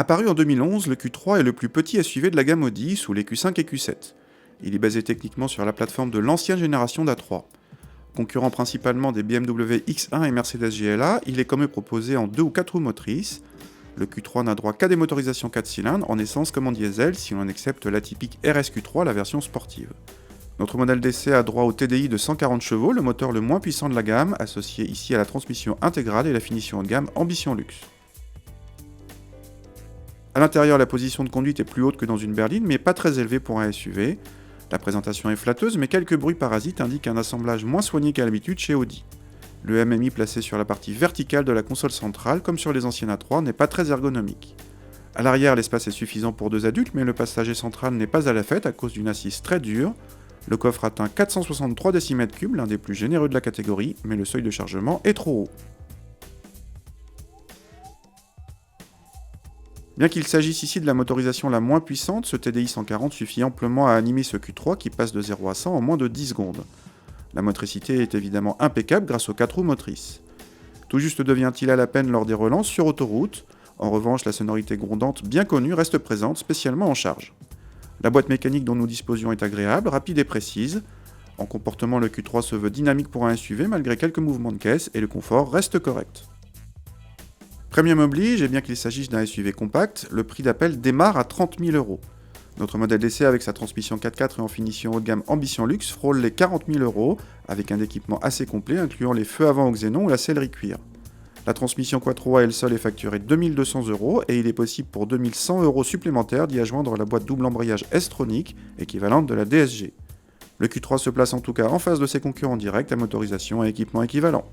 Apparu en 2011, le Q3 est le plus petit SUV de la gamme Audi sous les Q5 et Q7. Il est basé techniquement sur la plateforme de l'ancienne génération d'A3. Concurrent principalement des BMW X1 et Mercedes GLA, il est comme eux proposé en 2 ou 4 roues motrices. Le Q3 n'a droit qu'à des motorisations 4 cylindres en essence comme en diesel si l'on accepte l'atypique RSQ3, la version sportive. Notre modèle d'essai a droit au TDI de 140 chevaux, le moteur le moins puissant de la gamme, associé ici à la transmission intégrale et la finition haut de gamme Ambition Luxe. A l'intérieur, la position de conduite est plus haute que dans une berline, mais pas très élevée pour un SUV. La présentation est flatteuse, mais quelques bruits parasites indiquent un assemblage moins soigné qu'à l'habitude chez Audi. Le MMI placé sur la partie verticale de la console centrale, comme sur les anciennes A3, n'est pas très ergonomique. À l'arrière, l'espace est suffisant pour 2 adultes, mais le passager central n'est pas à la fête à cause d'une assise très dure. Le coffre atteint 463 décimètres cubes, l'un des plus généreux de la catégorie, mais le seuil de chargement est trop haut. Bien qu'il s'agisse ici de la motorisation la moins puissante, ce TDI 140 suffit amplement à animer ce Q3 qui passe de 0 à 100 en moins de 10 secondes. La motricité est évidemment impeccable grâce aux 4 roues motrices. Tout juste devient-il à la peine lors des relances sur autoroute. En revanche, la sonorité grondante bien connue reste présente, spécialement en charge. La boîte mécanique dont nous disposions est agréable, rapide et précise. En comportement, le Q3 se veut dynamique pour un SUV malgré quelques mouvements de caisse et le confort reste correct. Premium oblige, et bien qu'il s'agisse d'un SUV compact, le prix d'appel démarre à 30 000 €. Notre modèle d'essai avec sa transmission 4x4 et en finition haut de gamme Ambition Luxe frôle les 40 000 €, avec un équipement assez complet incluant les feux avant au xénon ou la sellerie cuir. La transmission Quattro à elle seule est facturée 2 200 € et il est possible pour 2 100 € supplémentaires d'y adjoindre la boîte double embrayage S-Tronic, équivalente de la DSG. Le Q3 se place en tout cas en face de ses concurrents directs à motorisation et équipement équivalent.